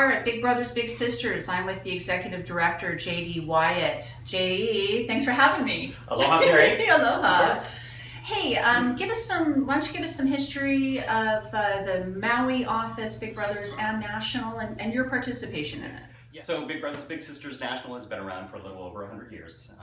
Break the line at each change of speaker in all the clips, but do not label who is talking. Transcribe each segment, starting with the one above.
are at Big Brothers Big Sisters. I'm with the executive director, JD Wyatt. JD, thanks for having me.
Aloha, Teri.
Aloha. Hey, why don't you give us some history of the Maui office, Big Brothers and National, and your participation in it?
Yeah. So Big Brothers Big Sisters National has been around for a little over 100 years.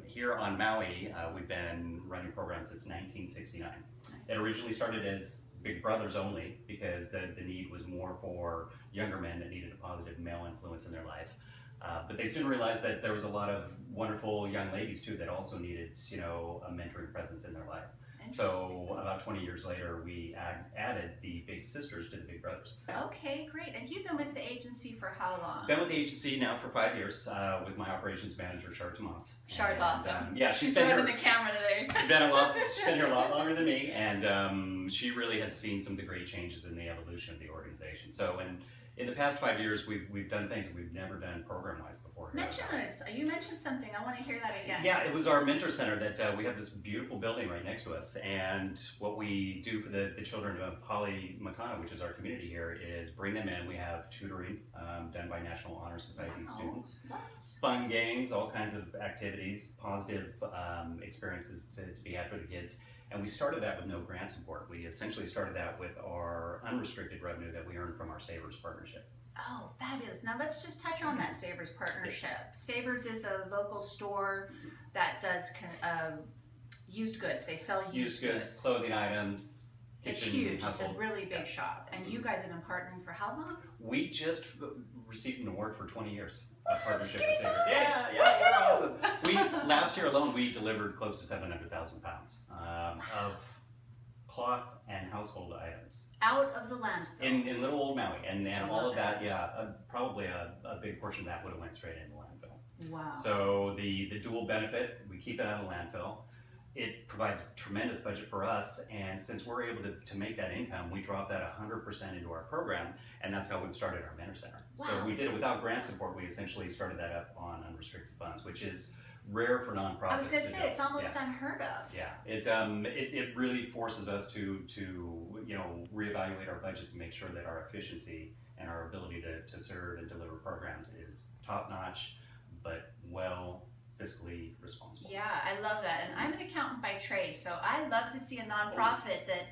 Here on Maui, we've been running programs since 1969. Nice. It originally started as Big Brothers only because the need was more for younger men that needed a positive male influence in their life. But they soon realized that there was a lot of wonderful young ladies too that also needed, a mentoring presence in their life. So about 20 years later, we added the Big Sisters to the Big Brothers.
Okay, great. And you've been with the agency for how long?
Been with the agency now for 5 years with my operations manager, Shar Tomas.
Char's awesome.
Yeah,
she's been running the camera today.
She's been here a lot longer than me, and she really has seen some of the great changes in the evolution of the organization. So, in the past 5 years, we've done things that we've never done program-wise before.
Mention this. You mentioned something. I want to hear that again.
Yeah, it was our mentor center that we have this beautiful building right next to us, and what we do for the children of Hawaii Makana, which is our community here, is bring them in. We have tutoring done by National Honor Society students, fun games, all kinds of activities, positive experiences to be had for the kids. And we started that with no grant support. We essentially started that with our unrestricted revenue that we earned from our Savers partnership.
Oh, fabulous. Now let's just touch on that Savers partnership. Yes. Savers is a local store that does used goods. They sell used goods.
Clothing items,
it's huge. Household. It's a really big shop. And you guys have been partnering for how long?
We just received an award for 20 years. Partnership
with
Savers. Yeah, we're awesome. Last year alone, we delivered close to 700,000 pounds of cloth and household items
out of the landfill
in little old Maui, and all of that. Probably a big portion of that would have went straight into landfill.
Wow.
So the dual benefit: we keep it out of the landfill. It provides tremendous budget for us, and since we're able to make that income, we drop that 100% into our program, and that's how we've started our mentor center. Wow. So we did it without grant support. We essentially started that up on unrestricted funds, which is rare for nonprofits.
I was going to say, it's almost unheard of.
Yeah, it really forces us to reevaluate our budgets and make sure that our efficiency and our ability to serve and deliver programs is top notch, but fiscally responsible.
Yeah, I love that. And I'm an accountant by trade, so I love to see a nonprofit that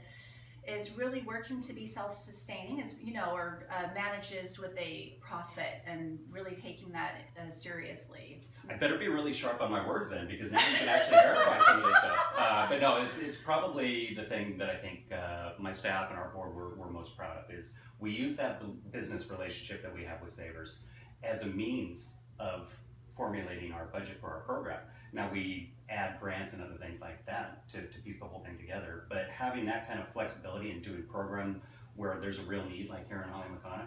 is really working to be self-sustaining, or manages with a profit and really taking that seriously.
I better be really sharp on my words then, because now you can actually verify some of this stuff. But no, it's probably the thing that I think my staff and our board we're most proud of is we use that business relationship that we have with Savers as a means of formulating our budget for our program. Now we add grants and other things like that to piece the whole thing together, but having that kind of flexibility and doing program where there's a real need, like here in Hawaii Makana,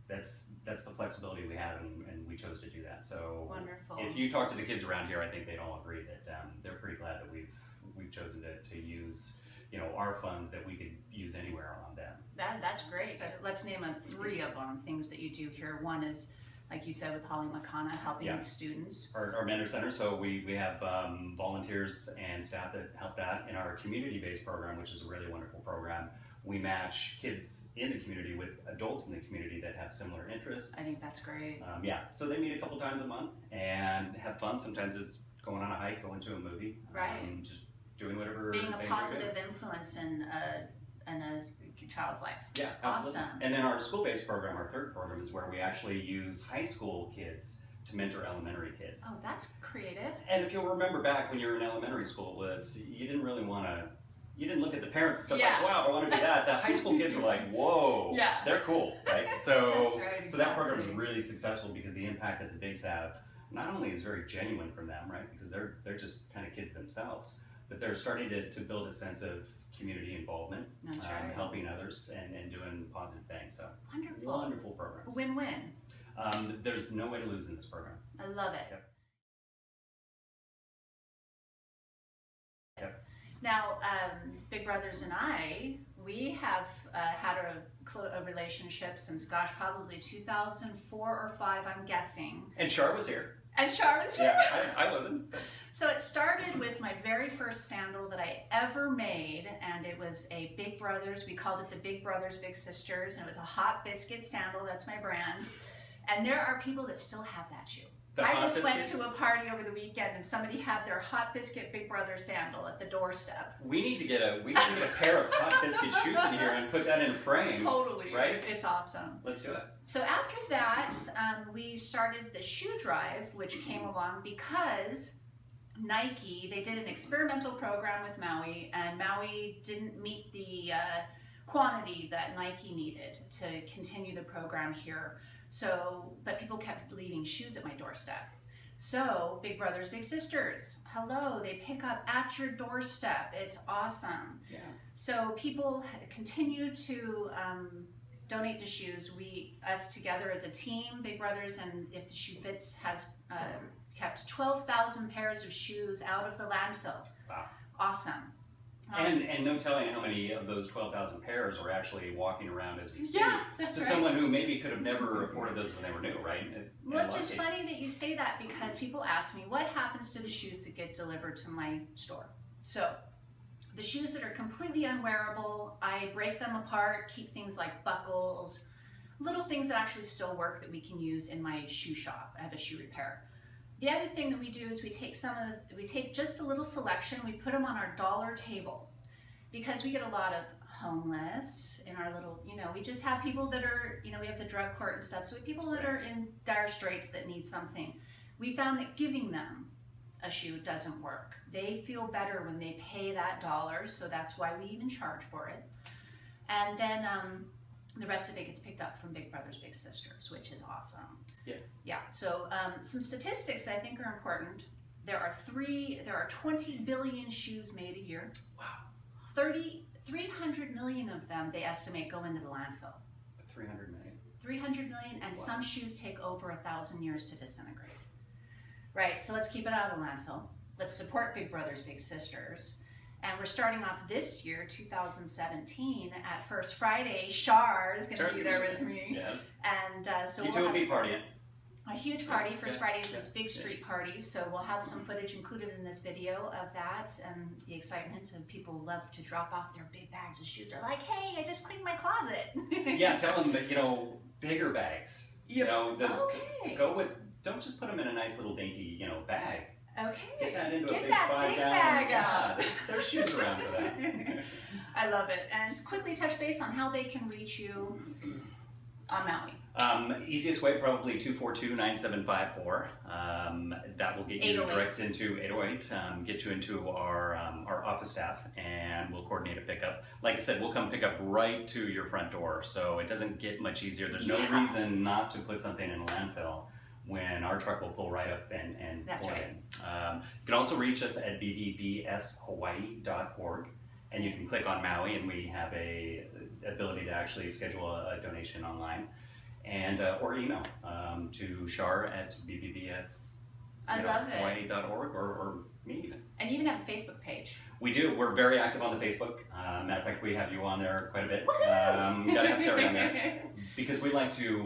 that's the flexibility we have, and we chose to do that. So
wonderful.
If you talk to the kids around here, I think they'd all agree that they're pretty glad that we've chosen to use our funds that we could use anywhere on them.
That's great. So let's name three of them, things that you do here. One is, like you said, with Hawaii Makana, helping students.
Our mentor center, so we have volunteers and staff that help that. In our community-based program, which is a really wonderful program, we match kids in the community with adults in the community that have similar interests.
I think that's great.
So they meet a couple times a month and have fun. Sometimes it's going on a hike, going to a movie.
Right.
Just doing whatever.
Being a positive influence in a child's life.
Yeah, absolutely. Awesome. And then our school-based program, our third program, is where we actually use high school kids to mentor elementary kids.
Oh, that's creative.
And if you'll remember back when you were in elementary school, you didn't really want to, you didn't look at the parents and stuff like, wow, I want to do that. The high school kids were like, whoa, they're cool, right? So,
that's right, exactly.
So that program is really successful because the impact that the bigs have not only is very genuine from them, right? Because they're just kind of kids themselves, but they're starting to build a sense of community involvement, helping others and doing positive things. So wonderful programs.
Win-win.
There's no way to lose in this program.
I love it.
Yep.
Now, Big Brothers and I, we have had a relationship since, probably 2004 or 5, I'm guessing.
And Shar was here.
And Charlotte's here.
Yeah, I wasn't. But...
So it started with my very first sandal that I ever made, and it was a Big Brothers. We called it the Big Brothers, Big Sisters, and it was a hot biscuit sandal. That's my brand. And there are people that still have that shoe. I just went to a party over the weekend, and somebody had their hot biscuit Big Brother sandal at the doorstep.
We need to get a pair of hot biscuit shoes in here and put that in a frame.
Totally,
right?
It's awesome.
Let's do it.
So after that, we started the shoe drive, which came along because Nike, they did an experimental program with Maui, and Maui didn't meet the quantity that Nike needed to continue the program here. So, but people kept leaving shoes at my doorstep. So, Big Brothers, Big Sisters, hello, they pick up at your doorstep. It's awesome.
Yeah.
So people continue to donate the shoes. Us together as a team, Big Brothers, and If the Shoe Fits has kept 12,000 pairs of shoes out of the landfill.
Wow.
Awesome.
And no telling how many of those 12,000 pairs are actually walking around as we speak.
Yeah, that's
to
right.
someone who maybe could have never afforded those when they were new, right?
Well, it's just funny that you say that because people ask me, what happens to the shoes that get delivered to my store? So, the shoes that are completely unwearable, I break them apart, keep things like buckles, little things that actually still work that we can use in my shoe shop. I have a shoe repair. The other thing that we do is we take just a little selection, we put them on our dollar table because we get a lot of homeless in our little, we just have people that are, we have the drug court and stuff, so we have people that are in dire straits that need something. We found that giving them a shoe doesn't work. They feel better when they pay that dollar, so that's why we even charge for it. And then the rest of it gets picked up from Big Brothers, Big Sisters, which is awesome.
Yeah.
Yeah. So some statistics I think are important. There are 20 billion shoes made a year.
Wow.
300 million of them they estimate go into the landfill.
300 million.
300 million, and
wow.
Some shoes take over 1,000 years to disintegrate. Right. So let's keep it out of the landfill. Let's support Big Brothers, Big Sisters. And we're starting off this year, 2017, at First Friday. Shar is going to be there with me.
Yes.
And so
you two
we'll
will be
have
partying.
a huge party. First Friday is
yeah,
this big street party, so we'll have some footage included in this video of that and the excitement. And people love to drop off their big bags of shoes. They're like, "Hey, I just cleaned my closet."
Yeah, tell them that bigger bags.
Yep.
Okay. Don't just put them in a nice little dainty bag.
Okay.
Get that into a big
that
5
big
gallon.
bag
Yeah,
out.
there's shoes around for that.
I love it. And quickly touch base on how they can reach you on Maui.
Easiest way, probably 242-9754. That will get you
808.
direct into 808, get you into our office staff, and we'll coordinate a pickup. Like I said, we'll come pick up right to your front door, so it doesn't get much easier. There's no reason not to put something in a landfill when our truck will pull right up and
That's
pull
right.
it in. You can also reach us at bbbshawaii.org, and you can click on Maui, and we have a ability to actually schedule a donation online, and or email to shar@bbbs.hawaii.org or me even.
And you even have a Facebook page.
We do. We're very active on the Facebook. Matter of fact, we have you on there quite a bit.
Woohoo!
Gotta have Teri on there because we like to.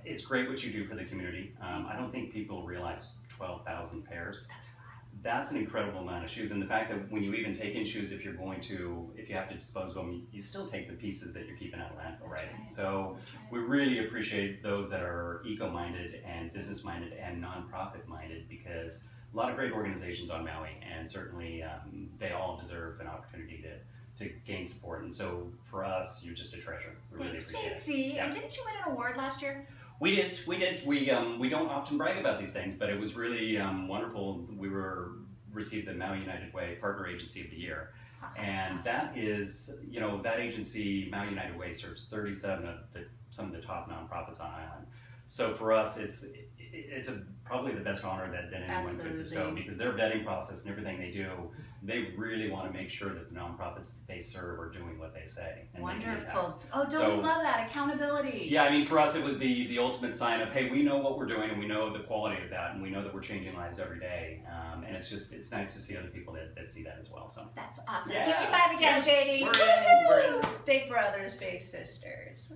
It's great what you do for the community. I don't think people realize 12,000 pairs. That's an incredible amount of shoes, and the fact that when you even take in shoes, if you have to dispose of them, you still take the pieces that you're keeping out of landfill, right? So we really appreciate those that are eco-minded and business-minded and non-profit-minded, because a lot of great organizations on Maui, and certainly they all deserve an opportunity to gain support. And so for us, you're just a treasure. We really appreciate it. Yeah.
And didn't you win an award last year?
We did. We don't often brag about these things, but it was really wonderful. We received the Maui United Way Partner Agency of the Year, and that is, that agency, Maui United Way, serves 37 of some of the top nonprofits on island. So for us, it's probably the best honor that anyone could bestow, because their vetting process and everything they do, they really want to make sure that the nonprofits that they serve are doing what they say. And
wonderful. Oh, don't we love that? Accountability.
Yeah, I mean, for us, it was the ultimate sign of, hey, we know what we're doing, and we know the quality of that, and we know that we're changing lives every day. And it's nice to see other people that see that as well. So
that's awesome.
Yeah.
Give me 5 again,
Yes,
JD.
we're in.
Big Brothers, Big Sisters.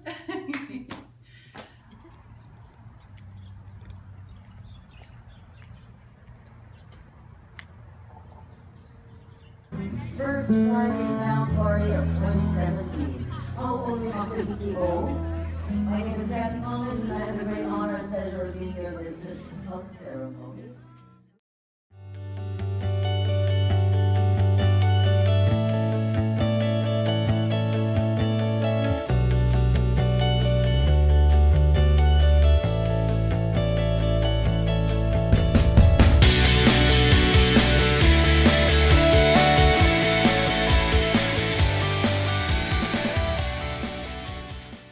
first Flag in Town party of 2017. Ako po yung Makikiko. My name is Kathy Collins, and I have the great honor and pleasure of being your business of ceremonies.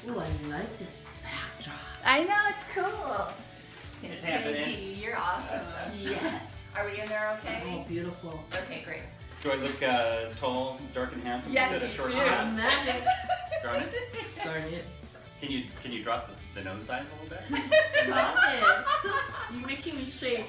Ooh, I like this backdrop.
I know, it's cool.
It's
Teri,
happening.
you're awesome.
Yes.
Are we in there okay?
Oh, beautiful.
Okay, great.
Do I look tall, dark, and handsome
Yes,
instead of
you
short
do.
and
Automatic.
Darn it.
Darn it.
Can you drop the nose size a little bit?
Stop it. You're making me shake.